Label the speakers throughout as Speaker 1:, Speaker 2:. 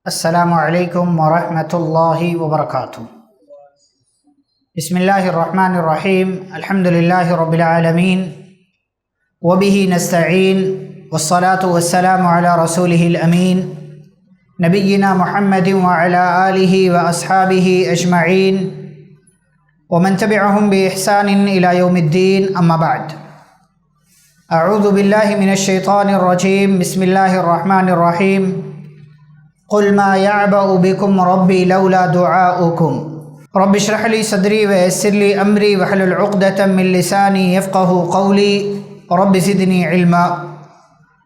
Speaker 1: السلام علیکم ورحمۃ اللہ وبرکاتہ۔ بسم اللہ الرحمن الرحیم، الحمد للہ رب العالمین وبہ نستعین والصلاة والسلام علی رسولہ الامین نبینا محمد وعلی آلہ واصحابہ اجمعین ومن تبعہم بإحسان الی یوم الدین، اما بعد۔ اعوذ باللہ من الشیطان الرجیم، بسم اللہ الرحمن الرحیم۔ قل ما يعبأ بكم ربي لولا دعاؤكم رب اشرح لي صدري ويسر لي أمري واحلل عقدة من لساني يفقهوا قولي رب زدني علما۔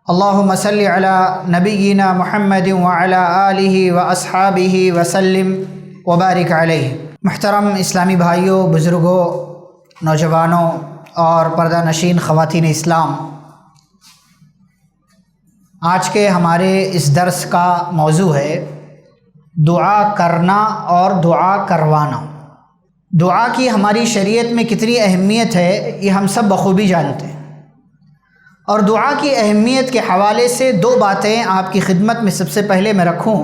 Speaker 1: اللهم صل على نبينا محمد وعلى آله وأصحابه وسلم وبارك عليه۔ محترم اسلامی بھائیوں، بزرگوں، نوجوانوں اور پردہ نشین خواتین اسلام، آج کے ہمارے اس درس کا موضوع ہے دعا کرنا اور دعا کروانا۔ دعا کی ہماری شریعت میں کتنی اہمیت ہے یہ ہم سب بخوبی جانتے ہیں، اور دعا کی اہمیت کے حوالے سے دو باتیں آپ کی خدمت میں سب سے پہلے میں رکھوں۔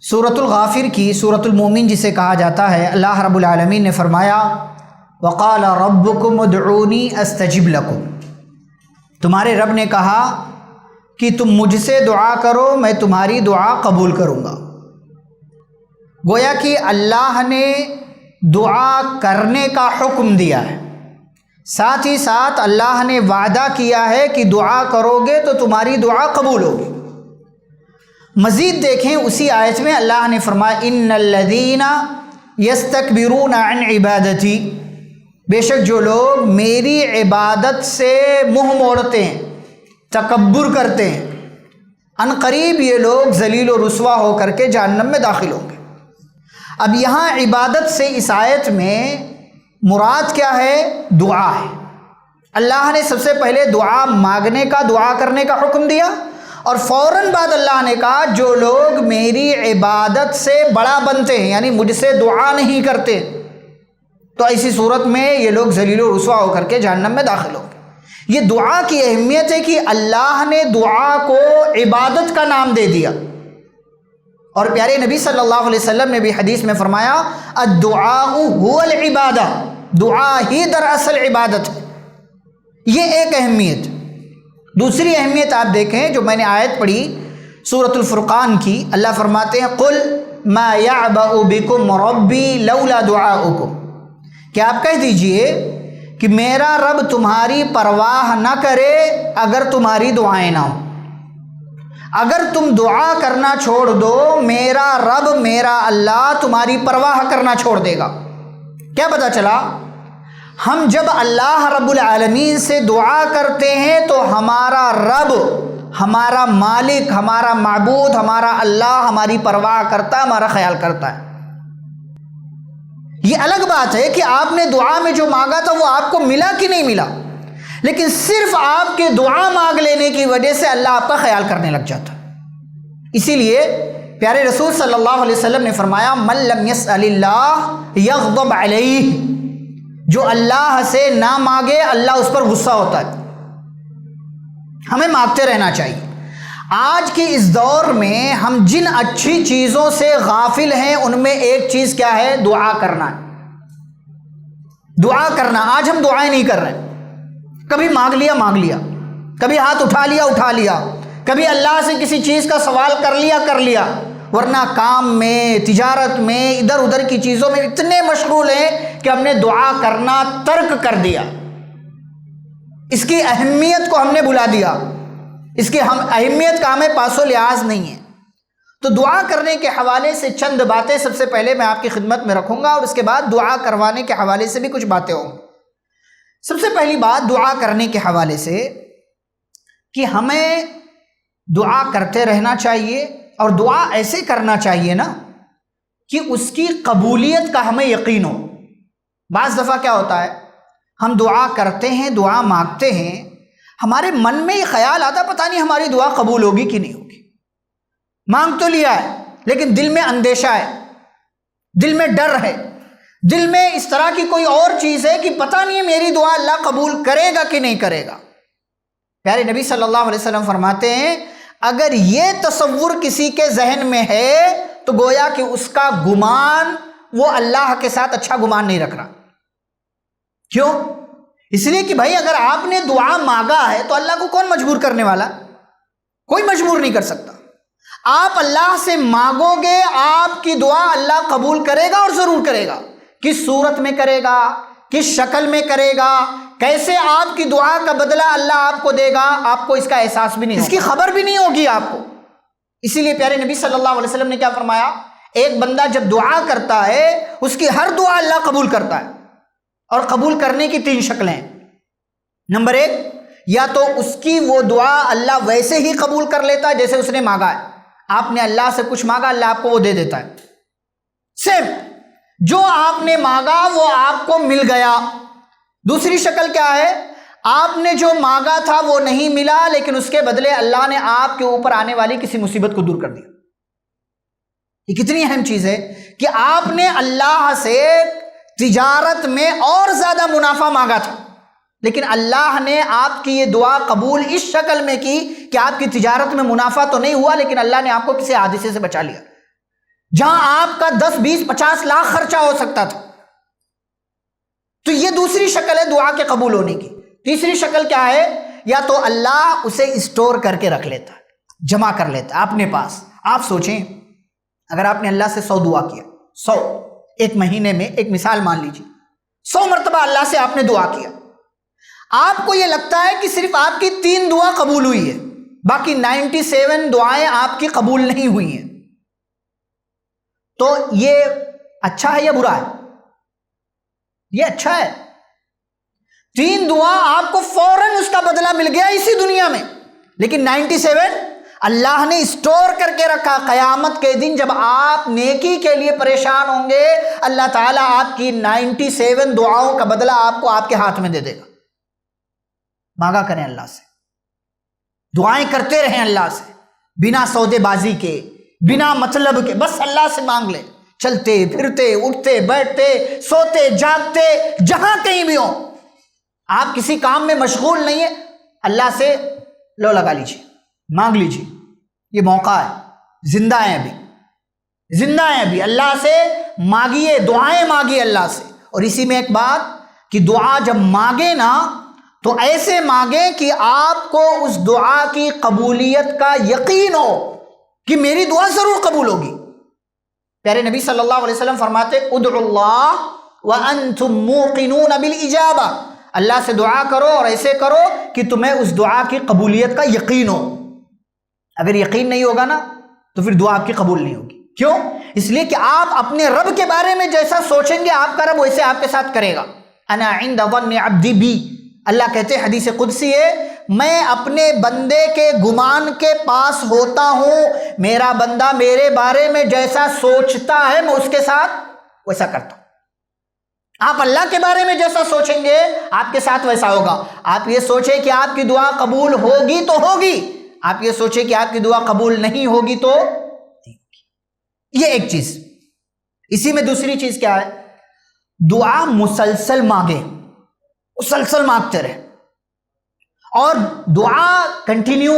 Speaker 1: سورۃ الغافر کی سورۃ المومن جسے کہا جاتا ہے، اللہ رب العالمین نے فرمایا وقال ربکم ادعونی استجب لکم، تمہارے رب نے کہا کہ تم مجھ سے دعا کرو، میں تمہاری دعا قبول کروں گا۔ گویا کہ اللہ نے دعا کرنے کا حکم دیا ہے، ساتھ ہی ساتھ اللہ نے وعدہ کیا ہے کہ دعا کرو گے تو تمہاری دعا قبول ہوگی۔ مزید دیکھیں اسی آیت میں اللہ نے فرمایا ان الذین یستکبرون عن عبادتی، بے شک جو لوگ میری عبادت سے منہ موڑتے ہیں، تکبر کرتے ہیں، ان قریب یہ لوگ ذلیل و رسوا ہو کر کے جہنم میں داخل ہوں گے۔ اب یہاں عبادت سے اس آیت میں مراد کیا ہے؟ دعا ہے۔ اللہ نے سب سے پہلے دعا مانگنے کا، دعا کرنے کا حکم دیا، اور فوراً بعد اللہ نے کہا جو لوگ میری عبادت سے بڑا بنتے ہیں، یعنی مجھ سے دعا نہیں کرتے، تو ایسی صورت میں یہ لوگ ذلیل و رسوا ہو کر کے جہنم میں داخل ہوں گے۔ یہ دعا کی اہمیت ہے کہ اللہ نے دعا کو عبادت کا نام دے دیا، اور پیارے نبی صلی اللہ علیہ وسلم نے بھی حدیث میں فرمایا الدعاء هو العبادہ، دعا ہی دراصل عبادت ہے۔ یہ ایک اہمیت۔ دوسری اہمیت آپ دیکھیں جو میں نے آیت پڑھی سورۃ الفرقان کی، اللہ فرماتے ہیں قل ما يعبأ بكم ربي لولا دعاؤكم، کہ آپ کہہ دیجئے کہ میرا رب تمہاری پرواہ نہ کرے اگر تمہاری دعائیں نہ ہوں۔ اگر تم دعا کرنا چھوڑ دو، میرا رب، میرا اللہ تمہاری پرواہ کرنا چھوڑ دے گا۔ کیا پتہ چلا؟ ہم جب اللہ رب العالمین سے دعا کرتے ہیں تو ہمارا رب، ہمارا مالک، ہمارا معبود، ہمارا اللہ ہماری پرواہ کرتا ہے، ہمارا خیال کرتا ہے۔ یہ الگ بات ہے کہ آپ نے دعا میں جو مانگا تھا وہ آپ کو ملا کہ نہیں ملا، لیکن صرف آپ کے دعا مانگ لینے کی وجہ سے اللہ آپ کا خیال کرنے لگ جاتا۔ اسی لیے پیارے رسول صلی اللہ علیہ وسلم نے فرمایا من لم یسأل اللہ یغضب علیہ، جو اللہ سے نہ مانگے اللہ اس پر غصہ ہوتا ہے۔ ہمیں مانگتے رہنا چاہیے۔ آج کے اس دور میں ہم جن اچھی چیزوں سے غافل ہیں ان میں ایک چیز کیا ہے؟ دعا کرنا ہے۔ دعا کرنا۔ آج ہم دعائیں نہیں کر رہے، کبھی مانگ لیا، کبھی ہاتھ اٹھا لیا، کبھی اللہ سے کسی چیز کا سوال کر لیا، ورنہ کام میں، تجارت میں، ادھر ادھر کی چیزوں میں اتنے مشغول ہیں کہ ہم نے دعا کرنا ترک کر دیا۔ اس کی اہمیت کو ہم نے بھلا دیا، اس کی اہمیت کا ہمیں پاس و لحاظ نہیں ہے۔ تو دعا کرنے کے حوالے سے چند باتیں سب سے پہلے میں آپ کی خدمت میں رکھوں گا، اور اس کے بعد دعا کروانے کے حوالے سے بھی کچھ باتیں ہوں۔ سب سے پہلی بات دعا کرنے کے حوالے سے کہ ہمیں دعا کرتے رہنا چاہیے، اور دعا ایسے کرنا چاہیے نا کہ اس کی قبولیت کا ہمیں یقین ہو۔ بعض دفعہ کیا ہوتا ہے، ہم دعا کرتے ہیں، دعا مانگتے ہیں، ہمارے من میں یہ خیال آتا پتہ نہیں ہماری دعا قبول ہوگی کہ نہیں ہوگی۔ مانگ تو لیا ہے لیکن دل میں اندیشہ ہے، دل میں ڈر ہے، دل میں اس طرح کی کوئی اور چیز ہے کہ پتہ نہیں میری دعا اللہ قبول کرے گا کہ نہیں کرے گا۔ پیارے نبی صلی اللہ علیہ وسلم فرماتے ہیں اگر یہ تصور کسی کے ذہن میں ہے تو گویا کہ اس کا گمان وہ اللہ کے ساتھ اچھا گمان نہیں رکھ رہا. کیوں؟ اس لیے کہ بھائی اگر آپ نے دعا مانگا ہے تو اللہ کو کون مجبور کرنے والا؟ کوئی مجبور نہیں کر سکتا. آپ اللہ سے مانگو گے، آپ کی دعا اللہ قبول کرے گا، اور ضرور کرے گا. کس صورت میں کرے گا، کس شکل میں کرے گا، کیسے آپ کی دعا کا بدلہ اللہ آپ کو دے گا، آپ کو اس کا احساس بھی نہیں ہوگا، اس کی خبر بھی نہیں ہوگی آپ کو. اسی لیے پیارے نبی صلی اللہ علیہ وسلم نے کیا فرمایا؟ ایک بندہ جب دعا کرتا ہے اس کی ہر دعا اللہ قبول کرتا ہے، اور قبول کرنے کی 3 شکلیں ہیں. نمبر 1، یا تو اس کی وہ دعا اللہ ویسے ہی قبول کر لیتا ہے جیسے اس نے مانگا ہے. آپ نے اللہ سے کچھ مانگا، اللہ آپ کو وہ دے دیتا ہے. سیم جو آپ نے مانگا وہ آپ کو مل گیا. دوسری شکل کیا ہے؟ آپ نے جو مانگا تھا وہ نہیں ملا، لیکن اس کے بدلے اللہ نے آپ کے اوپر آنے والی کسی مصیبت کو دور کر دیا. یہ کتنی اہم چیز ہے کہ آپ نے اللہ سے تجارت میں اور زیادہ منافع مانگا تھا، لیکن اللہ نے آپ کی یہ دعا قبول اس شکل میں کی کہ آپ کی تجارت میں منافع تو نہیں ہوا، لیکن اللہ نے آپ کو کسی حادثے سے بچا لیا جہاں آپ کا 10 20 50 لاکھ خرچہ ہو سکتا تھا. تو یہ دوسری شکل ہے دعا کے قبول ہونے کی. تیسری شکل کیا ہے؟ یا تو اللہ اسے اسٹور کر کے رکھ لیتا ہے، جمع کر لیتا ہے اپنے پاس. آپ سوچیں اگر آپ نے اللہ سے 100 دعا کیا، 100 ایک مہینے میں، ایک مثال مان لیجیے 100 مرتبہ اللہ سے آپ نے دعا کیا، آپ کو یہ لگتا ہے کہ صرف آپ کی 3 دعا قبول ہوئی ہے، باقی 97 دعائیں آپ کی قبول نہیں ہوئی ہیں، تو یہ اچھا ہے یا برا ہے؟ یہ اچھا ہے. 3 دعا آپ کو فوراً اس کا بدلہ مل گیا اسی دنیا میں، لیکن 97 اللہ نے اسٹور کر کے رکھا. قیامت کے دن جب آپ نیکی کے لیے پریشان ہوں گے، اللہ تعالیٰ آپ کی 97 دعاؤں کا بدلہ آپ کو آپ کے ہاتھ میں دے دے گا. مانگا کریں اللہ سے، دعائیں کرتے رہیں اللہ سے، بنا سودے بازی کے، بنا مطلب کے، بس اللہ سے مانگ لیں. چلتے پھرتے، اٹھتے بیٹھتے، سوتے جاگتے، جہاں کہیں بھی ہوں، آپ کسی کام میں مشغول نہیں ہیں، اللہ سے لو لگا لیجیے، مانگ لیجیے. یہ موقع ہے، زندہ ہیں ابھی، اللہ سے مانگیے، دعائیں مانگیے اللہ سے. اور اسی میں ایک بات کہ دعا جب مانگے نا تو ایسے مانگے کہ آپ کو اس دعا کی قبولیت کا یقین ہو کہ میری دعا ضرور قبول ہوگی. پیارے نبی صلی اللہ علیہ وسلم فرماتے ادعوا اللہ وانتم موقنون بالاجابہ، اللہ سے دعا کرو اور ایسے کرو کہ تمہیں اس دعا کی قبولیت کا یقین ہو. اگر یقین نہیں ہوگا نا تو پھر دعا آپ کی قبول نہیں ہوگی. کیوں؟ اس لیے کہ آپ اپنے رب کے بارے میں جیسا سوچیں گے آپ کا رب ویسے آپ کے ساتھ کرے گا. انا عند ظن عبدی بی، اللہ کہتے ہیں حدیث قدسی ہے، میں اپنے بندے کے گمان کے پاس ہوتا ہوں، میرا بندہ میرے بارے میں جیسا سوچتا ہے میں اس کے ساتھ ویسا کرتا ہوں. آپ اللہ کے بارے میں جیسا سوچیں گے آپ کے ساتھ ویسا ہوگا. آپ یہ سوچیں کہ آپ کی دعا قبول ہوگی تو ہوگی، آپ یہ سوچیں کہ آپ کی دعا قبول نہیں ہوگی تو نہیں ہوگی. یہ ایک چیز. اسی میں دوسری چیز کیا ہے؟ دعا مسلسل مانگے، مسلسل مانگتے رہے، اور دعا کنٹینیو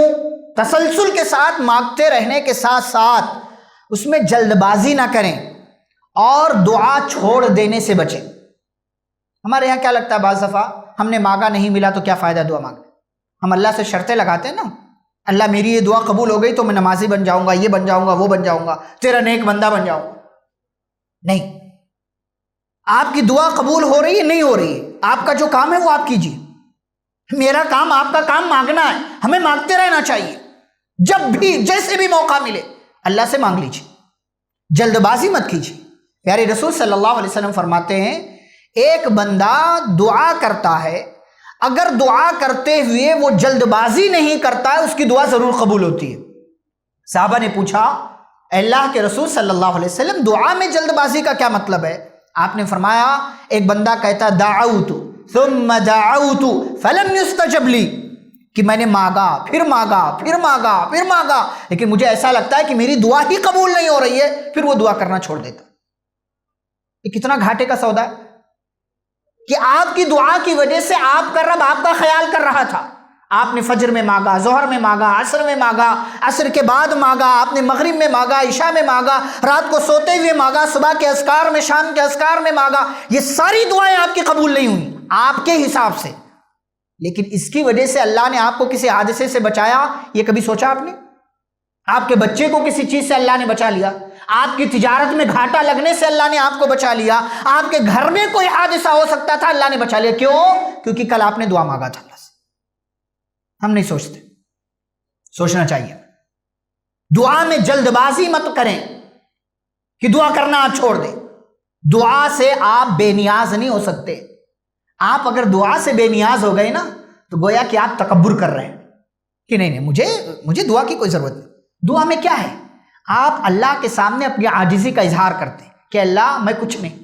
Speaker 1: تسلسل کے ساتھ مانگتے رہنے کے ساتھ ساتھ اس میں جلد بازی نہ کریں اور دعا چھوڑ دینے سے بچیں. ہمارے یہاں کیا لگتا ہے بعض دفعہ ہم نے مانگا نہیں ملا تو کیا فائدہ دعا مانگنے. ہم اللہ سے شرطیں لگاتے ہیں نا، اللہ میری یہ دعا قبول ہو گئی تو میں نمازی بن جاؤں گا، یہ بن جاؤں گا، وہ بن جاؤں گا، تیرا نیک بندہ بن جاؤں گا. نہیں، آپ کی دعا قبول ہو رہی ہے نہیں ہو رہی ہے، آپ کا جو کام ہے وہ آپ کیجیے. میرا کام، آپ کا کام مانگنا ہے. ہمیں مانگتے رہنا چاہیے، جب بھی جیسے بھی موقع ملے اللہ سے مانگ لیجیے، جلد بازی مت کیجیے. پیارے رسول صلی اللہ علیہ وسلم فرماتے ہیں ایک بندہ دعا کرتا ہے، اگر دعا کرتے ہوئے وہ جلد بازی نہیں کرتا ہے اس کی دعا ضرور قبول ہوتی ہے. صحابہ نے پوچھا اے اللہ کے رسول صلی اللہ علیہ وسلم دعا میں جلد بازی کا کیا مطلب ہے؟ آپ نے فرمایا ایک بندہ کہتا دعوت ثم دعوت فلم يستجب لی، کہ میں نے مانگا پھر مانگا پھر مانگا پھر مانگا لیکن مجھے ایسا لگتا ہے کہ میری دعا ہی قبول نہیں ہو رہی ہے، پھر وہ دعا کرنا چھوڑ دیتا. یہ کتنا گھاٹے کا سودا ہے کہ آپ کی دعا کی وجہ سے آپ کا رب آپ کا خیال کر رہا تھا، آپ نے فجر میں مانگا، ظہر میں مانگا، عصر میں مانگا، عصر کے بعد مانگا، آپ نے مغرب میں مانگا، عشاء میں مانگا، رات کو سوتے ہوئے مانگا، صبح کے اذکار میں، شام کے اذکار میں مانگا، یہ ساری دعائیں آپ کی قبول نہیں ہوئی آپ کے حساب سے، لیکن اس کی وجہ سے اللہ نے آپ کو کسی حادثے سے بچایا، یہ کبھی سوچا آپ نے؟ آپ کے بچے کو کسی چیز سے اللہ نے بچا لیا، آپ کی تجارت میں گھاٹا لگنے سے اللہ نے آپ کو بچا لیا، آپ کے گھر میں کوئی حادثہ ہو سکتا تھا، اللہ نے بچا لیا، کیوں؟ کیونکہ کل آپ نے دعا مانگا تھا اللہ سے۔ ہم نہیں سوچتے، سوچنا چاہیے۔ دعا میں جلد بازی مت کریں کہ دعا کرنا آپ چھوڑ دیں، دعا سے آپ بے نیاز نہیں ہو سکتے۔ آپ اگر دعا سے بے نیاز ہو گئے نا تو گویا کہ آپ تکبر کر رہے ہیں کہ نہیں مجھے دعا کی کوئی ضرورت نہیں۔ دعا میں کیا ہے؟ آپ اللہ کے سامنے اپنی عاجزی کا اظہار کرتے ہیں کہ اللہ میں کچھ نہیں،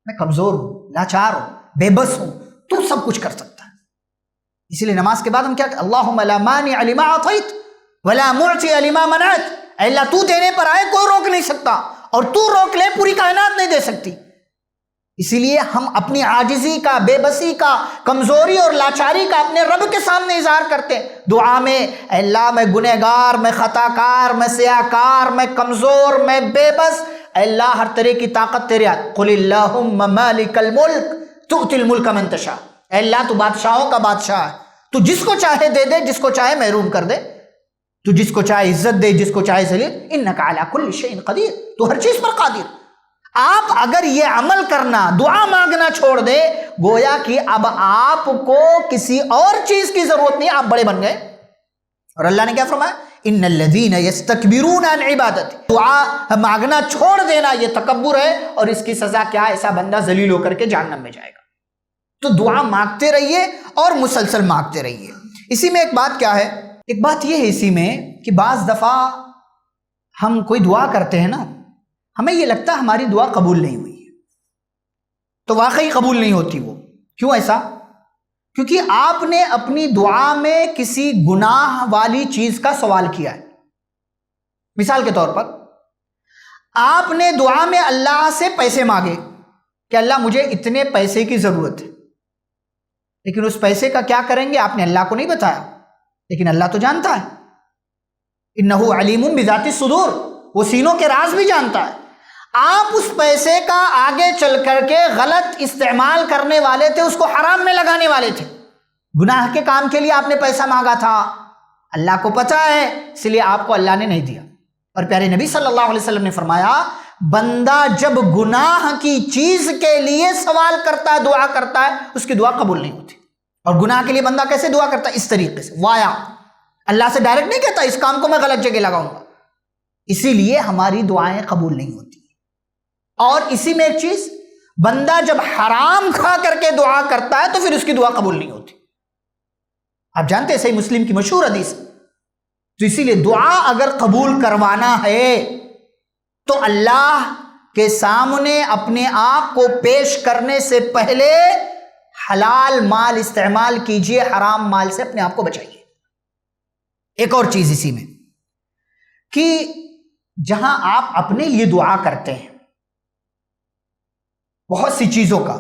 Speaker 1: میں کمزور ہوں، لاچار ہوں، بے بس ہوں، تو سب کچھ کر سکتا ہے۔ اسی لیے نماز کے بعد ہم کیا کہ اللہم لا مانع لما اعطیت ولا معطی لما منعت، اے اللہ تو دینے پر آئے کوئی روک نہیں سکتا، اور تو روک لے پوری کائنات نہیں دے سکتی۔ اسی لیے ہم اپنی عاجزی کا، بے بسی کا، کمزوری اور لاچاری کا اپنے رب کے سامنے اظہار کرتے ہیں دعا میں۔ اے اللہ میں گنہگار، میں خطا کار، میں سیاکار، میں کمزور، میں بے بس، اے اللہ ہر طرح کی طاقت تیرے ہاتھ۔ قل اللہم مالک الملک تؤتی الملک من تشاء، اے اللہ تو بادشاہوں کا بادشاہ ہے، تو جس کو چاہے دے دے، جس کو چاہے محروم کر دے، تو جس کو چاہے عزت دے، جس کو چاہے ذلیل، انک علی کل شیء قدیر، تو ہر چیز پر قادر۔ آپ اگر یہ عمل کرنا، دعا مانگنا چھوڑ دے، گویا کہ اب آپ کو کسی اور چیز کی ضرورت نہیں، آپ بڑے بن گئے۔ اور اللہ نے کیا فرمایا؟ ان الذین یستکبرون عن عبادتی، دعا مانگنا چھوڑ دینا یہ تکبر ہے، اور اس کی سزا کیا ہے؟ ایسا بندہ ذلیل ہو کر کے جہنم میں جائے گا۔ تو دعا مانگتے رہیے اور مسلسل مانگتے رہیے۔ اسی میں ایک بات کیا ہے؟ ایک بات یہ ہے اسی میں کہ بعض دفعہ ہم کوئی دعا کرتے ہیں نا، ہمیں یہ لگتا ہے ہماری دعا قبول نہیں ہوئی ہے، تو واقعی قبول نہیں ہوتی وہ۔ کیوں ایسا؟ کیونکہ آپ نے اپنی دعا میں کسی گناہ والی چیز کا سوال کیا ہے۔ مثال کے طور پر آپ نے دعا میں اللہ سے پیسے مانگے کہ اللہ مجھے اتنے پیسے کی ضرورت ہے، لیکن اس پیسے کا کیا کریں گے آپ نے اللہ کو نہیں بتایا، لیکن اللہ تو جانتا ہے۔ انہ علیم بذات الصدور، وہ سینوں کے راز بھی جانتا ہے۔ آپ اس پیسے کا آگے چل کر کے غلط استعمال کرنے والے تھے، اس کو حرام میں لگانے والے تھے، گناہ کے کام کے لیے آپ نے پیسہ مانگا تھا، اللہ کو پتہ ہے، اس لیے آپ کو اللہ نے نہیں دیا۔ اور پیارے نبی صلی اللہ علیہ وسلم نے فرمایا بندہ جب گناہ کی چیز کے لیے سوال کرتا ہے، دعا کرتا ہے، اس کی دعا قبول نہیں ہوتی۔ اور گناہ کے لیے بندہ کیسے دعا کرتا ہے؟ اس طریقے سے، وایا، اللہ سے ڈائریکٹ نہیں کہتا اس کام کو میں غلط جگہ لگاؤں گا، اسی لیے ہماری دعائیں قبول نہیں ہوتی۔ اور اسی میں ایک چیز، بندہ جب حرام کھا کر کے دعا کرتا ہے تو پھر اس کی دعا قبول نہیں ہوتی۔ آپ جانتے ہیں صحیح مسلم کی مشہور حدیث، تو اسی لیے دعا اگر قبول کروانا ہے تو اللہ کے سامنے اپنے آپ کو پیش کرنے سے پہلے حلال مال استعمال کیجئے، حرام مال سے اپنے آپ کو بچائیے۔ ایک اور چیز اسی میں کہ جہاں آپ اپنے لیے دعا کرتے ہیں بہت سی چیزوں کا،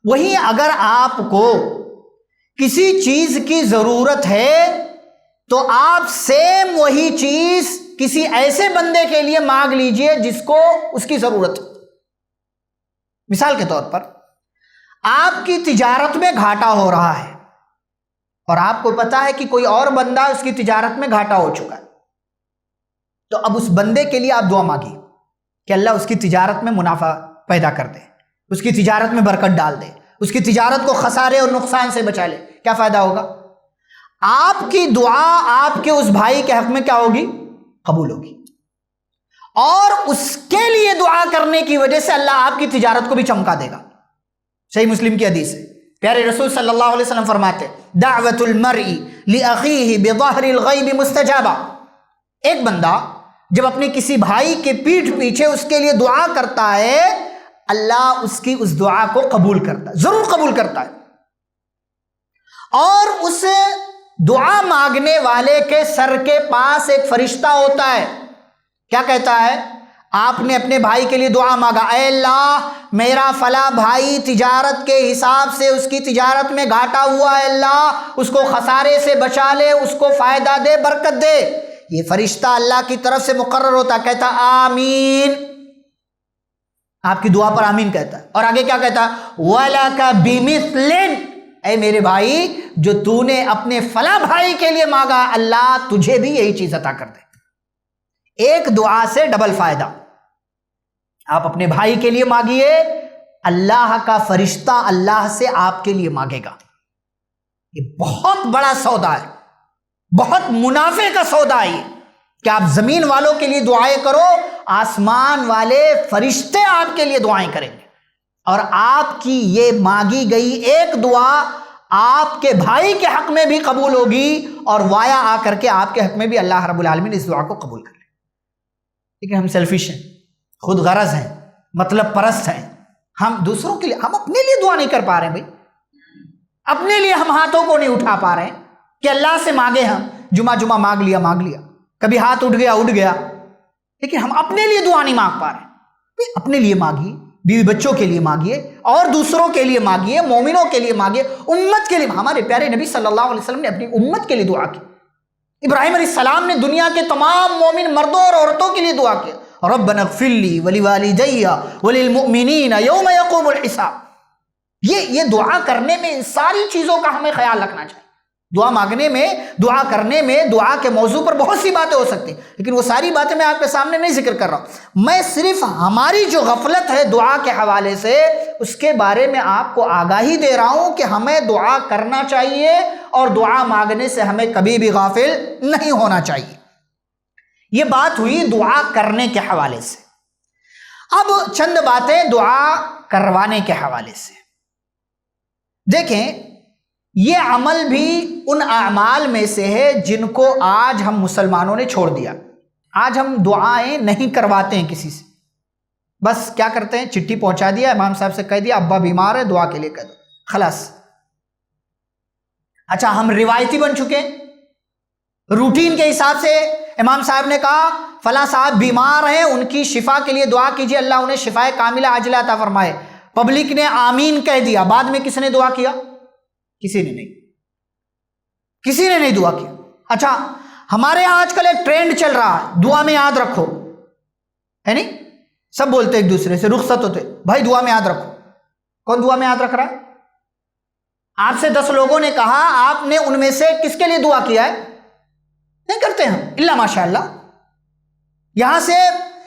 Speaker 1: وہیں اگر آپ کو کسی چیز کی ضرورت ہے تو آپ سیم وہی چیز کسی ایسے بندے کے لیے مانگ لیجئے جس کو اس کی ضرورت ہے۔ مثال کے طور پر آپ کی تجارت میں گھاٹا ہو رہا ہے اور آپ کو پتا ہے کہ کوئی اور بندہ اس کی تجارت میں گھاٹا ہو چکا ہے، تو اب اس بندے کے لیے آپ دعا مانگیے کہ اللہ اس کی تجارت میں منافع پیدا کر دے، اس کی تجارت میں برکت ڈال دے، اس کی تجارت کو خسارے اور نقصان سے بچا لے۔ کیا فائدہ ہوگا؟ آپ کی دعا آپ کے اس بھائی کے حق میں کیا ہوگی؟ قبول ہوگی، اور اس کے لیے دعا کرنے کی وجہ سے اللہ آپ کی تجارت کو بھی چمکا دے گا۔ صحیح مسلم کی حدیث ہے، پیارے رسول صلی اللہ علیہ وسلم فرماتے دعوت المرء لأخیہ بظہر الغیب مستجابہ، ایک بندہ جب اپنے کسی بھائی کے پیٹھ پیچھے اس کے لیے دعا کرتا ہے، اللہ اس کی اس دعا کو قبول کرتا ہے، ضرور قبول کرتا ہے۔ اور اس دعا مانگنے والے کے سر کے پاس ایک فرشتہ ہوتا ہے، کیا کہتا ہے؟ آپ نے اپنے بھائی کے لیے دعا مانگا، اے اللہ میرا فلاں بھائی تجارت کے حساب سے اس کی تجارت میں گھاٹا ہوا ہے، اللہ اس کو خسارے سے بچا لے، اس کو فائدہ دے، برکت دے۔ یہ فرشتہ اللہ کی طرف سے مقرر ہوتا، کہتا آمین، آپ کی دعا پر آمین کہتا ہے، اور آگے کیا کہتا، وَلَكَ بِمِثْلٍ، اے میرے بھائی جو تو نے اپنے فلاں بھائی کے لیے مانگا، اللہ تجھے بھی یہی چیز عطا کر دے۔ ایک دعا سے ڈبل فائدہ۔ آپ اپنے بھائی کے لیے مانگیے، اللہ کا فرشتہ اللہ سے آپ کے لیے مانگے گا۔ یہ بہت بڑا سودا ہے، بہت منافع کا سودا ہے کہ آپ زمین والوں کے لیے دعائیں کرو، آسمان والے فرشتے آپ کے لیے دعائیں کریں گے، اور آپ کی یہ مانگی گئی ایک دعا آپ کے بھائی کے حق میں بھی قبول ہوگی، اور وایا آ کر کے آپ کے حق میں بھی اللہ رب العالمین اس دعا کو قبول کر لے۔ لیکن ہم سیلفش ہیں، خود غرض ہیں، مطلب پرست ہیں، ہم دوسروں کے لیے، ہم اپنے لیے دعا نہیں کر پا رہے ہیں بھائی، اپنے لیے ہم ہاتھوں کو نہیں اٹھا پا رہے ہیں کہ اللہ سے مانگے، ہم جمعہ مانگ لیا، کبھی ہاتھ اٹھ گیا، لیکن ہم اپنے لیے دعا نہیں مانگ پا رہے۔ اپنے لیے مانگیے، بیوی بچوں کے لیے مانگیے، اور دوسروں کے لیے مانگیے، مومنوں کے لیے مانگیے، امت کے لیے۔ ہمارے پیارے نبی صلی اللہ علیہ وسلم نے اپنی امت کے لیے دعا کی، ابراہیم علیہ السلام نے دنیا کے تمام مومن مردوں اور عورتوں کے لیے دعا کی، ربنا اغفر لی ولوالدی وللمؤمنین یوم یقوم الحساب۔ یہ دعا کرنے میں ان ساری چیزوں کا ہمیں خیال رکھنا چاہیے۔ دعا مانگنے میں، دعا کرنے میں، دعا کے موضوع پر بہت سی باتیں ہو سکتی ہیں، لیکن وہ ساری باتیں میں آپ کے سامنے نہیں ذکر کر رہا ہوں۔ میں صرف ہماری جو غفلت ہے دعا کے حوالے سے، اس کے بارے میں آپ کو آگاہی دے رہا ہوں کہ ہمیں دعا کرنا چاہیے، اور دعا مانگنے سے ہمیں کبھی بھی غافل نہیں ہونا چاہیے۔ یہ بات ہوئی دعا کرنے کے حوالے سے۔ اب چند باتیں دعا کروانے کے حوالے سے۔ دیکھیں، یہ عمل بھی ان اعمال میں سے ہے جن کو آج ہم مسلمانوں نے چھوڑ دیا۔ آج ہم دعائیں نہیں کرواتے ہیں کسی سے، بس کیا کرتے ہیں، چٹھی پہنچا دیا، امام صاحب سے کہہ دیا ابا بیمار ہے، دعا کے لیے کہہ دو، خلاص۔ اچھا، ہم روایتی بن چکے ہیں، روٹین کے حساب سے امام صاحب نے کہا فلاں صاحب بیمار ہیں، ان کی شفا کے لیے دعا کیجئے، اللہ انہیں شفائے کاملہ عاجلہ عطا فرمائے۔ پبلک نے آمین کہہ دیا، بعد میں کس نے دعا کیا؟ کسی نے نہیں دعا کیا۔ اچھا، ہمارے ہاں آج کل ایک ٹرینڈ چل رہا ہے، دعا میں یاد رکھو، ہے نہیں؟ سب بولتے ایک دوسرے سے، رخصت ہوتے، بھائی دعا میں یاد رکھو۔ کون دعا میں یاد رکھ رہا ہے؟ آپ سے 10 لوگوں نے کہا، آپ نے ان میں سے کس کے لیے دعا کیا ہے؟ نہیں کرتے ہم، الا ماشاء اللہ۔ یہاں سے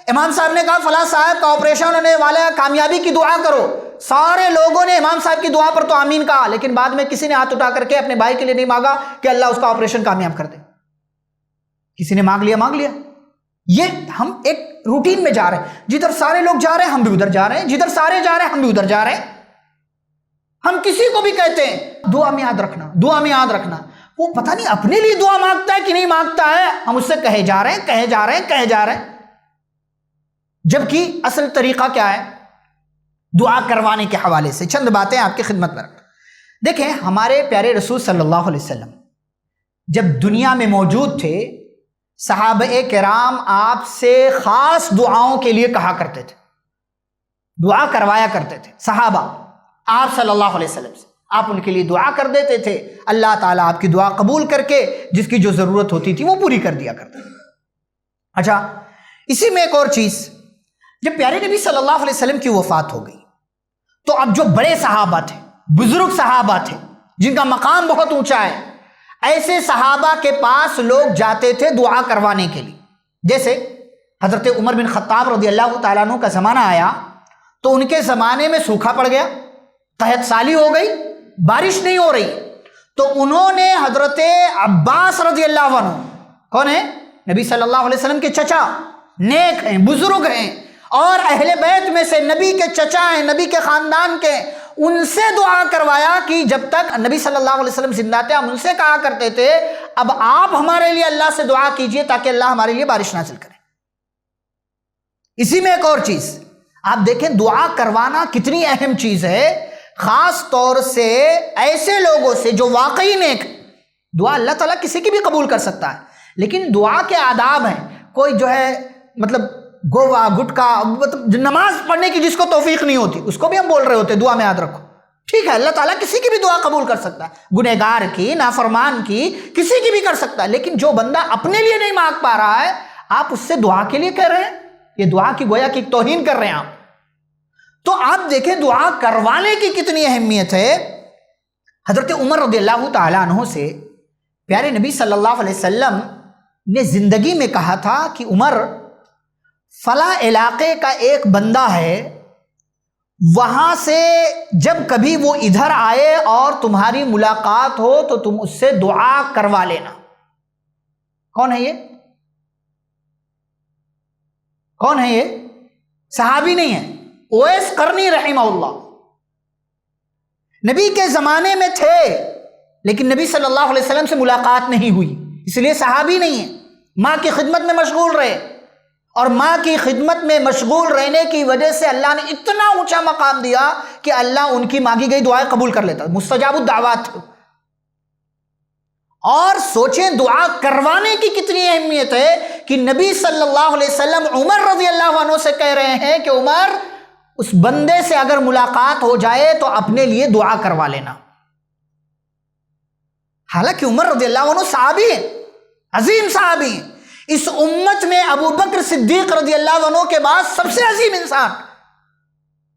Speaker 1: امام صاحب نے کہا فلاں صاحب کا آپریشن ہونے والا ہے، کامیابی کی دعا کرو، سارے لوگوں نے امام صاحب کی دعا پر تو آمین کہا، لیکن بعد میں کسی نے ہاتھ اٹھا کر کے اپنے بھائی کے لیے نہیں مانگا کہ اللہ اس کا آپریشن کامیاب کر دے۔ کسی نے مانگ لیا۔ یہ ہم ایک روٹین میں جا رہے ہیں، جدھر سارے لوگ جا رہے ہیں ہم بھی ادھر جا رہے ہیں، جدھر سارے جا رہے ہیں ہم بھی ادھر جا رہے ہیں۔ ہم کسی کو بھی کہتے ہیں دعا میں یاد رکھنا، دعا میں یاد رکھنا، وہ پتہ نہیں اپنے لیے دعا مانگتا ہے کہ نہیں مانگتا ہے، ہم اس سے کہے جا رہے ہیں، جبکہ اصل طریقہ کیا ہے دعا کروانے کے حوالے سے؟ چند باتیں آپ کی خدمت میں رکھ۔ دیکھیں، ہمارے پیارے رسول صلی اللہ علیہ وسلم جب دنیا میں موجود تھے، صحابہ کرام آپ سے خاص دعاؤں کے لیے کہا کرتے تھے، دعا کروایا کرتے تھے۔ صحابہ آپ صلی اللہ علیہ وسلم سے آپ ان کے لیے دعا کر دیتے تھے، اللہ تعالیٰ آپ کی دعا قبول کر کے جس کی جو ضرورت ہوتی تھی وہ پوری کر دیا کرتے تھے۔ اچھا، اسی میں ایک اور چیز، جب پیارے نبی صلی اللہ علیہ وسلم کی وفات ہو گئی تو اب جو بڑے صحابہ تھے، بزرگ صحابہ تھے، جن کا مقام بہت اونچا ہے، ایسے صحابہ کے پاس لوگ جاتے تھے دعا کروانے کے لیے۔ جیسے حضرت عمر بن خطاب رضی اللہ تعالیٰ عنہ کا زمانہ آیا تو ان کے زمانے میں سوکھا پڑ گیا، قحط سالی ہو گئی، بارش نہیں ہو رہی، تو انہوں نے حضرت عباس رضی اللہ عنہ، کون ہے؟ نبی صلی اللہ علیہ وسلم کے چچا، نیک ہیں، بزرگ ہیں، اور اہل بیت میں سے نبی کے چچا ہیں، نبی کے خاندان کے، ان سے دعا کروایا کہ جب تک نبی صلی اللہ علیہ وسلم زندہ تھے ہم ان سے کہا کرتے تھے اب آپ ہمارے لیے اللہ سے دعا کیجئے تاکہ اللہ ہمارے لیے بارش نازل کرے۔ اسی میں ایک اور چیز آپ دیکھیں، دعا کروانا کتنی اہم چیز ہے، خاص طور سے ایسے لوگوں سے جو واقعی نیک۔ دعا اللہ تعالیٰ کسی کی بھی قبول کر سکتا ہے، لیکن دعا کے آداب ہیں۔ کوئی جو ہے مطلب گوا گٹکا، مطلب نماز پڑھنے کی جس کو توفیق نہیں ہوتی اس کو بھی ہم بول رہے ہوتے دعا میں یاد رکھو. ٹھیک ہے، اللہ تعالیٰ کسی کی بھی دعا قبول کر سکتا ہے، گنہگار کی، نافرمان کی، کسی کی بھی کر سکتا ہے. لیکن جو بندہ اپنے لیے نہیں مانگ پا رہا ہے آپ اس سے دعا کے لیے کہہ رہے ہیں، یہ دعا کی گویا کی توہین کر رہے ہیں آپ. تو آپ دیکھیں دعا کروانے کی کتنی اہمیت ہے. حضرت عمر رضی اللہ تعالیٰ عنہ سے پیارے نبی صلی اللہ علیہ وسلم نے زندگی میں کہا تھا کہ عمر، فلاں علاقے کا ایک بندہ ہے، وہاں سے جب کبھی وہ ادھر آئے اور تمہاری ملاقات ہو تو تم اس سے دعا کروا لینا. کون ہے یہ؟ کون ہے یہ؟ صحابی نہیں ہے، اویس قرنی رحمہ اللہ. نبی کے زمانے میں تھے لیکن نبی صلی اللہ علیہ وسلم سے ملاقات نہیں ہوئی، اس لیے صحابی نہیں ہے. ماں کی خدمت میں مشغول رہے، اور ماں کی خدمت میں مشغول رہنے کی وجہ سے اللہ نے اتنا اونچا مقام دیا کہ اللہ ان کی مانگی گئی دعائیں قبول کر لیتا، مستجاب الدعوات تھے. اور سوچیں دعا کروانے کی کتنی اہمیت ہے کہ نبی صلی اللہ علیہ وسلم عمر رضی اللہ عنہ سے کہہ رہے ہیں کہ عمر، اس بندے سے اگر ملاقات ہو جائے تو اپنے لیے دعا کروا لینا. حالانکہ عمر رضی اللہ عنہ صحابی ہیں، عظیم صحابی ہیں. اس امت میں ابو بکر صدیق رضی اللہ عنہ کے بعد سب سے عظیم انسان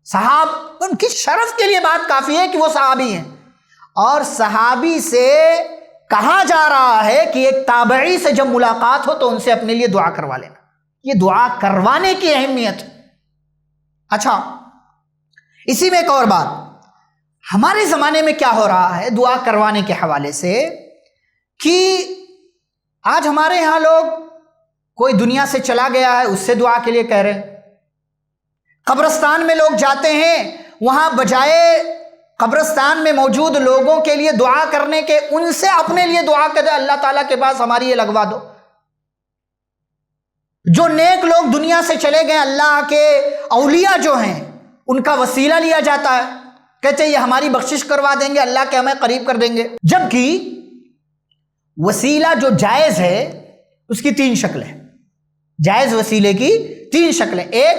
Speaker 1: صحاب، ان کی شرف کے لیے بات کافی ہے کہ وہ صحابی ہیں. اور صحابی سے کہا جا رہا ہے کہ ایک تابعی سے جب ملاقات ہو تو ان سے اپنے لیے دعا کروا لینا. یہ دعا کروانے کی اہمیت. اچھا، اسی میں ایک اور بات، ہمارے زمانے میں کیا ہو رہا ہے دعا کروانے کے حوالے سے، کہ آج ہمارے یہاں لوگ، کوئی دنیا سے چلا گیا ہے اس سے دعا کے لیے کہہ رہے ہیں. قبرستان میں لوگ جاتے ہیں، وہاں بجائے قبرستان میں موجود لوگوں کے لیے دعا کرنے کے ان سے اپنے لیے دعا کرے، اللہ تعالیٰ کے پاس ہماری یہ لگوا دو. جو نیک لوگ دنیا سے چلے گئے، اللہ کے اولیاء جو ہیں، ان کا وسیلہ لیا جاتا ہے، کہتے ہیں یہ ہماری بخشش کروا دیں گے، اللہ کے ہمیں قریب کر دیں گے. جبکہ وسیلہ جو جائز ہے اس کی 3 شکلیں، جائز وسیلے کی 3 شکلیں. ایک،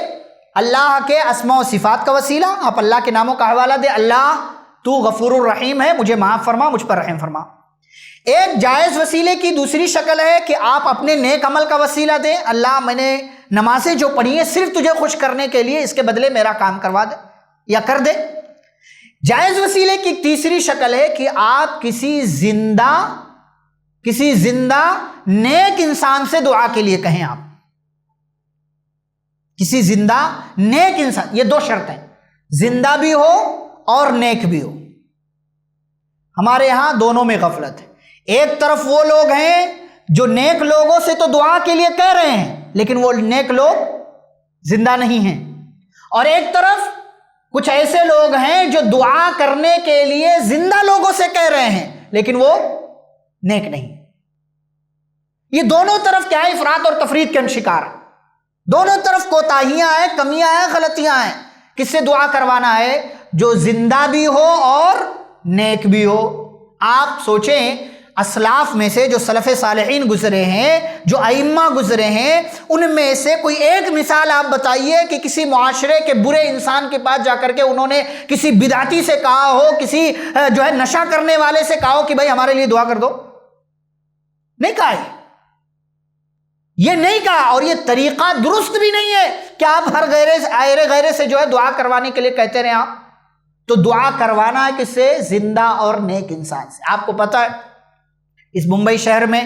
Speaker 1: اللہ کے اسماء و صفات کا وسیلہ، آپ اللہ کے ناموں کا حوالہ دیں، اللہ تو غفور الرحیم ہے، مجھے معاف فرما، مجھ پر رحم فرما. ایک جائز وسیلے کی دوسری شکل ہے کہ آپ اپنے نیک عمل کا وسیلہ دیں، اللہ میں نے نمازیں جو پڑھی ہیں صرف تجھے خوش کرنے کے لیے، اس کے بدلے میرا کام کروا دے یا کر دے. جائز وسیلے کی تیسری شکل ہے کہ آپ کسی زندہ نیک انسان سے دعا کے لیے کہیں. آپ کسی زندہ نیک انسان، یہ 2 شرطیں، زندہ بھی ہو اور نیک بھی ہو. ہمارے ہاں دونوں میں غفلت ہے. ایک طرف وہ لوگ ہیں جو نیک لوگوں سے تو دعا کے لیے کہہ رہے ہیں لیکن وہ نیک لوگ زندہ نہیں ہیں، اور ایک طرف کچھ ایسے لوگ ہیں جو دعا کرنے کے لیے زندہ لوگوں سے کہہ رہے ہیں لیکن وہ نیک نہیں. یہ دونوں طرف کیا ہے؟ افراط اور تفریط کے شکار ہیں. دونوں طرف کوتاہیاں ہیں، کمیاں ہیں، غلطیاں ہیں. کس سے دعا کروانا ہے؟ جو زندہ بھی ہو اور نیک بھی ہو. آپ سوچیں، اسلاف میں سے جو سلف صالحین گزرے ہیں، جو ائمہ گزرے ہیں، ان میں سے کوئی ایک مثال آپ بتائیے کہ کسی معاشرے کے برے انسان کے پاس جا کر کے انہوں نے کسی بدعتی سے کہا ہو، کسی جو ہے نشہ کرنے والے سے کہا ہو کہ بھائی ہمارے لیے دعا کر دو. نہیں کہا، یہ نہیں کہا. اور یہ طریقہ درست بھی نہیں ہے کہ آپ ہر غیرے سے جو ہے دعا کروانے کے لیے کہتے رہے. آپ تو دعا کروانا ہے کس سے؟ زندہ اور نیک انسان سے. آپ کو پتہ ہے اس ممبئی شہر میں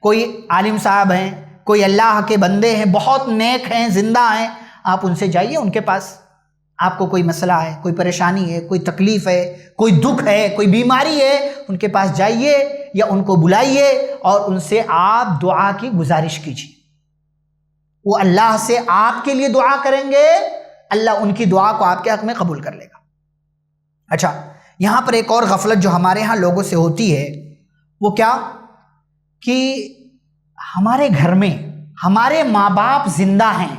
Speaker 1: کوئی عالم صاحب ہیں، کوئی اللہ کے بندے ہیں، بہت نیک ہیں، زندہ ہیں. آپ ان سے جائیے، ان کے پاس آپ کو کوئی مسئلہ ہے، کوئی پریشانی ہے، کوئی تکلیف ہے، کوئی دکھ ہے، کوئی بیماری ہے، ان کے پاس جائیے یا ان کو بلائیے اور ان سے آپ دعا کی گزارش کیجیے. وہ اللہ سے آپ کے لیے دعا کریں گے، اللہ ان کی دعا کو آپ کے حق میں قبول کر لے گا. اچھا، یہاں پر ایک اور غفلت جو ہمارے ہاں لوگوں سے ہوتی ہے وہ کیا؟ کہ ہمارے گھر میں ہمارے ماں باپ زندہ ہیں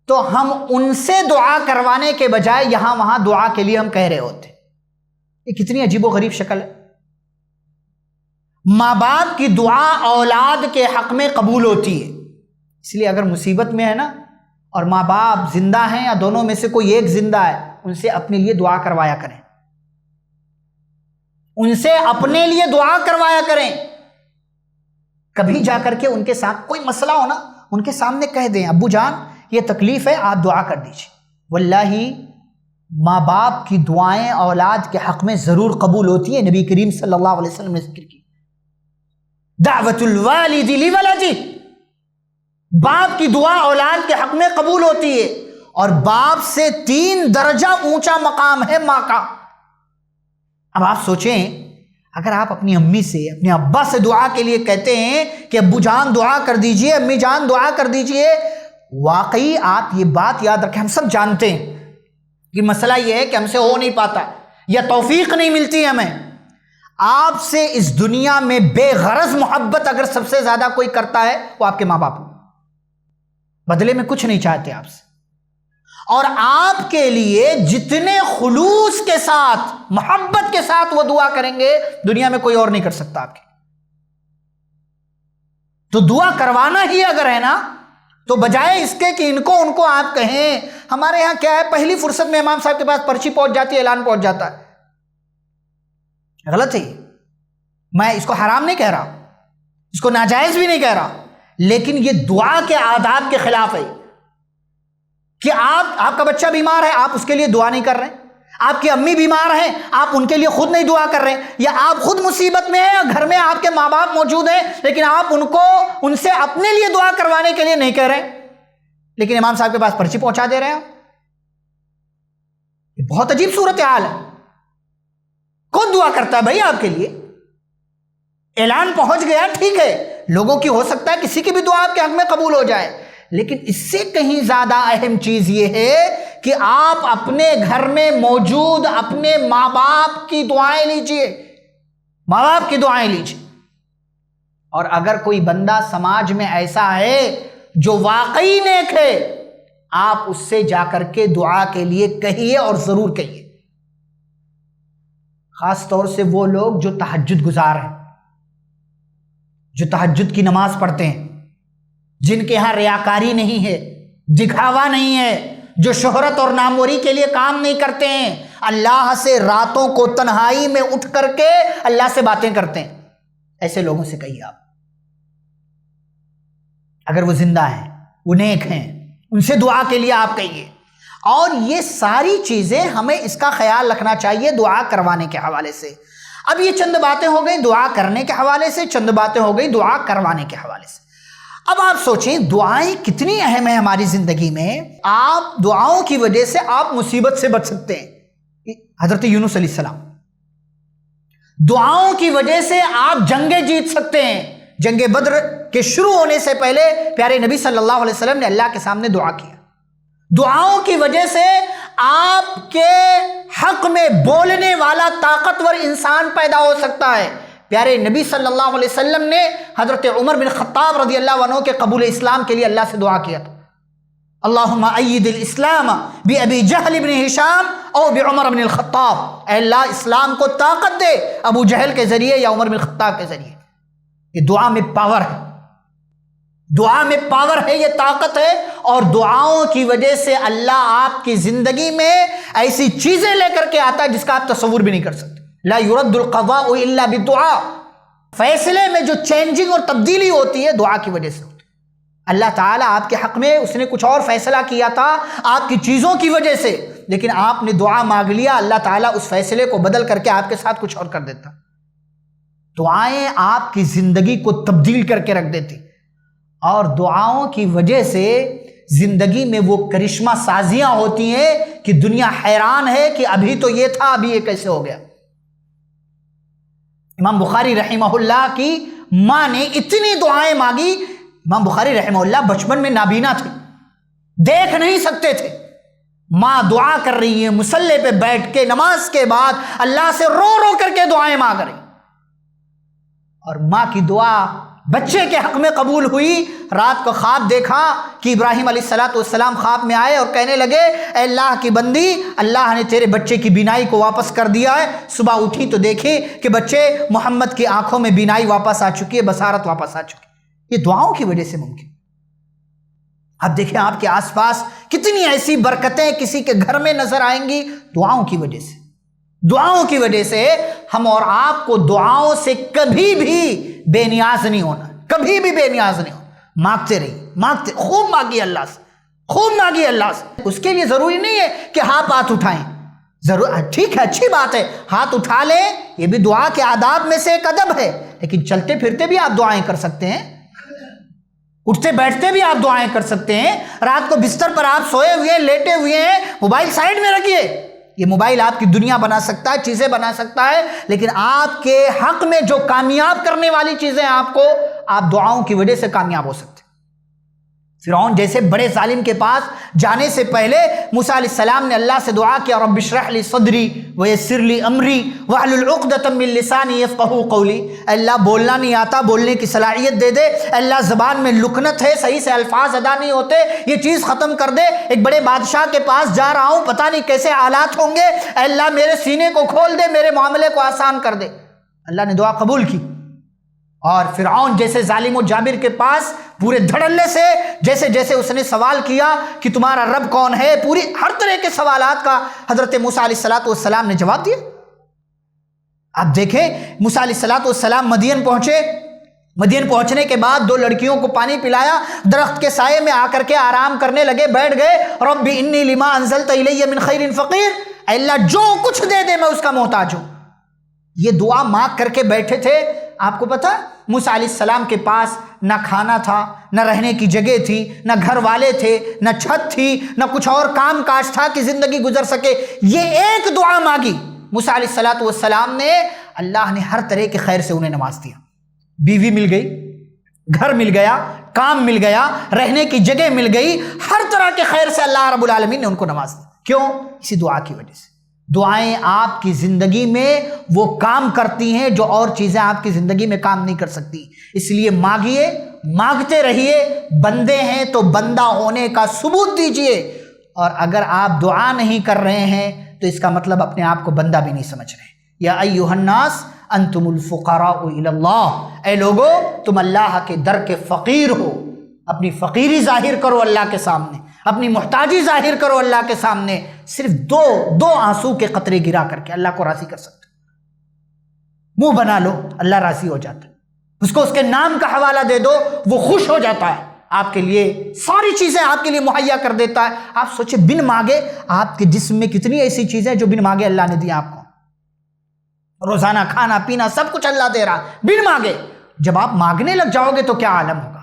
Speaker 1: تو ہم ان سے دعا کروانے کے بجائے یہاں وہاں دعا کے لیے ہم کہہ رہے ہوتے. یہ کتنی عجیب و غریب شکل ہے. ماں باپ کی دعا اولاد کے حق میں قبول ہوتی ہے. اس لیے اگر مصیبت میں ہے نا اور ماں باپ زندہ ہیں یا دونوں میں سے کوئی ایک زندہ ہے، ان سے اپنے لیے دعا کروایا کریں، ان سے اپنے لیے دعا کروایا کریں۔ کبھی جا کر کے ان کے ساتھ کوئی مسئلہ ہو نا، ان کے سامنے کہہ دیں ابو جان یہ تکلیف ہے، آپ دعا کر دیجیے۔ واللہ ماں باپ کی دعائیں اولاد کے حق میں ضرور قبول ہوتی ہیں۔ نبی کریم صلی اللہ علیہ وسلم نے ذکر کی دعوت الوالد لولدہ، باپ کی دعا اولاد کے حق میں قبول ہوتی ہے، اور باپ سے 3 درجہ اونچا مقام ہے ماں کا۔ اب آپ سوچیں، اگر آپ اپنی امی سے، اپنے ابا سے دعا کے لیے کہتے ہیں کہ ابو جان دعا کر دیجئے، امی جان دعا کر دیجئے، واقعی آپ یہ بات یاد رکھیں، ہم سب جانتے ہیں کہ مسئلہ یہ ہے کہ ہم سے ہو نہیں پاتا یا توفیق نہیں ملتی ہمیں۔ آپ سے اس دنیا میں بے غرض محبت اگر سب سے زیادہ کوئی کرتا ہے وہ آپ کے ماں باپ، بدلے میں کچھ نہیں چاہتے آپ سے، اور آپ کے لیے جتنے خلوص کے ساتھ، محبت کے ساتھ وہ دعا کریں گے دنیا میں کوئی اور نہیں کر سکتا آپ کے۔ تو دعا کروانا ہی اگر ہے نا، تو بجائے اس کے کہ ان کو آپ کہیں، ہمارے ہاں کیا ہے، پہلی فرصت میں امام صاحب کے پاس پرچی پہنچ جاتی ہے، اعلان پہنچ جاتا ہے۔ غلط ہے، میں اس کو حرام نہیں کہہ رہا، اس کو ناجائز بھی نہیں کہہ رہا، لیکن یہ دعا کے آداب کے خلاف ہے کہ آپ کا بچہ بیمار ہے، آپ اس کے لیے دعا نہیں کر رہے ہیں، آپ کی امی بیمار ہیں، آپ ان کے لیے خود نہیں دعا کر رہے ہیں، یا آپ خود مصیبت میں ہیں اور گھر میں آپ کے ماں باپ موجود ہیں لیکن آپ ان سے اپنے لیے دعا کروانے کے لیے نہیں کہہ رہے، لیکن امام صاحب کے پاس پرچی پہنچا دے رہے ہیں۔ یہ بہت عجیب صورتحال ہے۔ کون دعا کرتا ہے بھائی آپ کے لیے؟ اعلان پہنچ گیا، ٹھیک ہے، لوگوں کی ہو سکتا ہے کسی کی بھی دعا آپ کے حق میں قبول ہو جائے، لیکن اس سے کہیں زیادہ اہم چیز یہ ہے کہ آپ اپنے گھر میں موجود اپنے ماں باپ کی دعائیں لیجئے، ماں باپ کی دعائیں لیجئے۔ اور اگر کوئی بندہ سماج میں ایسا ہے جو واقعی نیک ہے، آپ اس سے جا کر کے دعا کے لیے کہیے، اور ضرور کہیے، خاص طور سے وہ لوگ جو تہجد گزار ہیں، جو تہجد کی نماز پڑھتے ہیں، جن کے ہاں ریاکاری نہیں ہے، دکھاوا نہیں ہے، جو شہرت اور ناموری کے لیے کام نہیں کرتے ہیں، اللہ سے راتوں کو تنہائی میں اٹھ کر کے اللہ سے باتیں کرتے ہیں، ایسے لوگوں سے کہیے آپ، اگر وہ زندہ ہیں، وہ نیک ہیں، ان سے دعا کے لیے آپ کہیے۔ اور یہ ساری چیزیں ہمیں اس کا خیال رکھنا چاہیے دعا کروانے کے حوالے سے۔ اب یہ چند باتیں ہو گئی دعا کرنے کے حوالے سے، چند باتیں ہو گئی دعا کروانے کے حوالے سے۔ اب آپ سوچیں دعائیں کتنی اہم ہیں ہماری زندگی میں۔ آپ دعاؤں کی وجہ سے آپ مصیبت سے بچ سکتے ہیں، حضرت یونس علیہ السلام، دعاؤں کی وجہ سے آپ جنگیں جیت سکتے ہیں۔ جنگ بدر کے شروع ہونے سے پہلے پیارے نبی صلی اللہ علیہ وسلم نے اللہ کے سامنے دعا کیا، دعاؤں کی وجہ سے آپ کے حق میں بولنے والا طاقتور انسان پیدا ہو سکتا ہے۔ پیارے نبی صلی اللہ علیہ وسلم نے حضرت عمر بن خطاب رضی اللہ عنہ کے قبول اسلام کے لیے اللہ سے دعا کیا تھا، اللہم اید الاسلام بأبی جہل بن ہشام او بعمر بن الخطاب، اے اللہ اسلام کو طاقت دے ابو جہل کے ذریعے یا عمر بن خطاب کے ذریعے۔ یہ دعا میں پاور ہے، دعا میں پاور ہے، یہ طاقت ہے، اور دعاؤں کی وجہ سے اللہ آپ کی زندگی میں ایسی چیزیں لے کر کے آتا ہے جس کا آپ تصور بھی نہیں کر سکتے۔ لا يرد القضاء الا بالدعاء، فیصلے میں جو چینجنگ اور تبدیلی ہوتی ہے دعا کی وجہ سے ہوتی ہے۔ اللہ تعالیٰ آپ کے حق میں اس نے کچھ اور فیصلہ کیا تھا آپ کی چیزوں کی وجہ سے، لیکن آپ نے دعا مانگ لیا، اللہ تعالیٰ اس فیصلے کو بدل کر کے آپ کے ساتھ کچھ اور کر دیتا۔ دعائیں آپ کی زندگی کو تبدیل کر کے رکھ دیتی، اور دعاؤں کی وجہ سے زندگی میں وہ کرشمہ سازیاں ہوتی ہیں کہ دنیا حیران ہے کہ ابھی تو یہ تھا، ابھی یہ کیسے ہو گیا۔ امام بخاری رحمہ اللہ کی ماں نے اتنی دعائیں مانگی، امام بخاری رحمہ اللہ بچپن میں نابینا تھے، دیکھ نہیں سکتے تھے، ماں دعا کر رہی ہے مصلی پہ بیٹھ کے، نماز کے بعد اللہ سے رو رو کر کے دعائیں مانگ رہی، اور ماں کی دعا بچے کے حق میں قبول ہوئی۔ رات کو خواب دیکھا کہ ابراہیم علیہ السلام خواب میں آئے اور کہنے لگے اے اللہ کی بندی، اللہ نے تیرے بچے کی بینائی کو واپس کر دیا ہے۔ صبح اٹھی تو دیکھی کہ بچے محمد کی آنکھوں میں بینائی واپس آ چکی ہے، بصارت واپس آ چکی ہے۔ یہ دعاؤں کی وجہ سے ممکن، آپ دیکھیں آپ کے آس پاس کتنی ایسی برکتیں کسی کے گھر میں نظر آئیں گی دعاؤں کی وجہ سے. دعاؤں کی وجہ سے ہم اور آپ کو دعاؤں سے کبھی بھی بے نیاز نہیں ہونا, کبھی بھی بے نیاز نہیں ہونا. مانگتے رہیے, مانگتے, خوب مانگیے اللہ سے, خوب مانگیے اللہ سے. اس کے لیے ضروری نہیں ہے کہ ہاتھ اٹھائیں, ٹھیک ہے, اچھی بات ہے, ہاتھ اٹھا لیں, یہ بھی دعا کے آداب میں سے ایک ادب ہے, لیکن چلتے پھرتے بھی آپ دعائیں کر سکتے ہیں, اٹھتے بیٹھتے بھی آپ دعائیں کر سکتے ہیں. رات کو بستر پر آپ سوئے ہوئے ہیں, لیٹے ہوئے ہیں, موبائل سائیڈ میں رکھیے. یہ موبائل آپ کی دنیا بنا سکتا ہے, چیزیں بنا سکتا ہے, لیکن آپ کے حق میں جو کامیاب کرنے والی چیزیں آپ کو, آپ دعاؤں کی وجہ سے کامیاب ہو سکتے. فرعون جیسے بڑے ظالم کے پاس جانے سے پہلے موسیٰ علیہ السلام نے اللہ سے دعا کیا, رب اشرح لی صدری ویسر لی امری واحلل عقدۃ من لسانی یفقہوا قولی. اللہ بولنا نہیں آتا, بولنے کی صلاحیت دے دے. اللہ زبان میں لکنت ہے, صحیح سے الفاظ ادا نہیں ہوتے, یہ چیز ختم کر دے. ایک بڑے بادشاہ کے پاس جا رہا ہوں, پتہ نہیں کیسے حالات ہوں گے, اللہ میرے سینے کو کھول دے, میرے معاملے کو آسان کر دے. اللہ نے دعا قبول کی. اور فرعون جیسے ظالم و جابر کے پاس پورے دھڑلے سے جیسے جیسے اس نے سوال کیا کہ تمہارا رب کون ہے, پوری ہر طرح کے سوالات کا حضرت موسیٰ علیہ السلام نے جواب دیا. آپ دیکھیں موسیٰ علیہ السلام مدین پہنچے, مدین پہنچنے کے بعد 2 لڑکیوں کو پانی پلایا, درخت کے سائے میں آ کر کے آرام کرنے لگے, بیٹھ گئے. رب انی لما انزلت الی من خیر فقیر, اے اللہ جو کچھ دے دے میں اس کا محتاج ہوں. یہ دعا مانگ کر کے بیٹھے تھے. آپ کو پتا موسیٰ علیہ السلام کے پاس نہ کھانا تھا, نہ رہنے کی جگہ تھی, نہ گھر والے تھے, نہ چھت تھی, نہ کچھ اور کام کاج تھا کہ زندگی گزر سکے. یہ ایک دعا مانگی موسیٰ علیہ السلام نے, اللہ نے ہر طرح کے خیر سے انہیں نواز دیا. بیوی مل گئی, گھر مل گیا, کام مل گیا, رہنے کی جگہ مل گئی, ہر طرح کے خیر سے اللہ رب العالمین نے ان کو نواز دیا. کیوں؟ اسی دعا کی وجہ سے. دعائیں آپ کی زندگی میں وہ کام کرتی ہیں جو اور چیزیں آپ کی زندگی میں کام نہیں کر سکتی. اس لیے مانگیے, مانگتے رہیے. بندے ہیں تو بندہ ہونے کا ثبوت دیجئے, اور اگر آپ دعا نہیں کر رہے ہیں تو اس کا مطلب اپنے آپ کو بندہ بھی نہیں سمجھ رہے. یا ایھا الناس انتم الفقراء الی اللہ, اے لوگو تم اللہ کے در کے فقیر ہو. اپنی فقیری ظاہر کرو اللہ کے سامنے, اپنی محتاجی ظاہر کرو اللہ کے سامنے. صرف دو آنسو کے قطرے گرا کر کے اللہ کو راضی کر سکتے. منہ بنا لو, اللہ راضی ہو جاتا ہے. اس کو اس کے نام کا حوالہ دے دو, وہ خوش ہو جاتا ہے. آپ کے لیے ساری چیزیں آپ کے لیے مہیا کر دیتا ہے. آپ سوچیں بن مانگے آپ کے جسم میں کتنی ایسی چیزیں جو بن مانگے اللہ نے دیا آپ کو. روزانہ کھانا پینا سب کچھ اللہ دے رہا بن مانگے. جب آپ مانگنے لگ جاؤ گے تو کیا عالم ہوگا.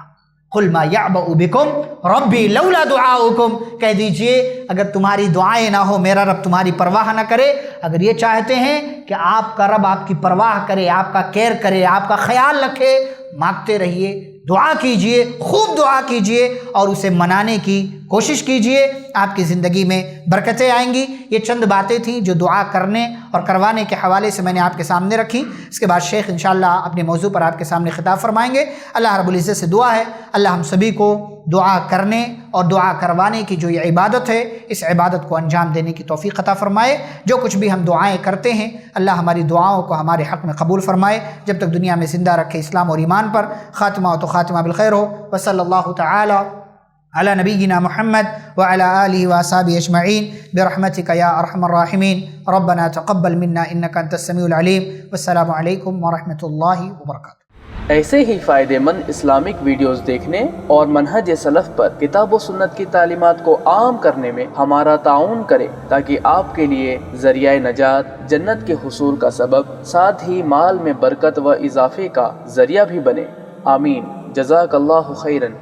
Speaker 1: قل ما یعبأ بکم ربی لولا دعاؤکم, کہہ دیجئے اگر تمہاری دعائیں نہ ہو میرا رب تمہاری پرواہ نہ کرے. اگر یہ چاہتے ہیں کہ آپ کا رب آپ کی پرواہ کرے, آپ کا کیئر کرے, آپ کا خیال رکھے, مانگتے رہیے, دعا کیجئے, خوب دعا کیجئے, اور اسے منانے کی کوشش کیجئے. آپ کی زندگی میں برکتیں آئیں گی. یہ چند باتیں تھیں جو دعا کرنے اور کروانے کے حوالے سے میں نے آپ کے سامنے رکھی. اس کے بعد شیخ انشاءاللہ اپنے موضوع پر آپ کے سامنے خطاب فرمائیں گے. اللہ رب العزت سے دعا ہے اللہ ہم سبھی کو دعا کرنے اور دعا کروانے کی جو یہ عبادت ہے اس عبادت کو انجام دینے کی توفیق عطا فرمائے. جو کچھ بھی ہم دعائیں کرتے ہیں اللہ ہماری دعاؤں کو ہمارے حق میں قبول فرمائے. جب تک دنیا میں زندہ رکھے اسلام اور ایمان پر. خاتمہ تو خاتمہ بالخیر ہو. وصلی اللہ تعالی علی نبینا محمد وعلی آلہ واصحابہ اجمعین برحمتک یا ارحم الراحمین. ربنا تقبل منا انک انت السمیع العلیم. والسلام علیکم ورحمۃ اللہ وبرکاتہ.
Speaker 2: ایسے ہی فائدہ مند اسلامک ویڈیوز دیکھنے اور منہج سلف پر کتاب و سنت کی تعلیمات کو عام کرنے میں ہمارا تعاون کریں تاکہ آپ کے لیے ذریعہ نجات جنت کے حصول کا سبب ساتھ ہی مال میں برکت و اضافے کا ذریعہ بھی بنے. آمین. جزاک اللہ خیرن.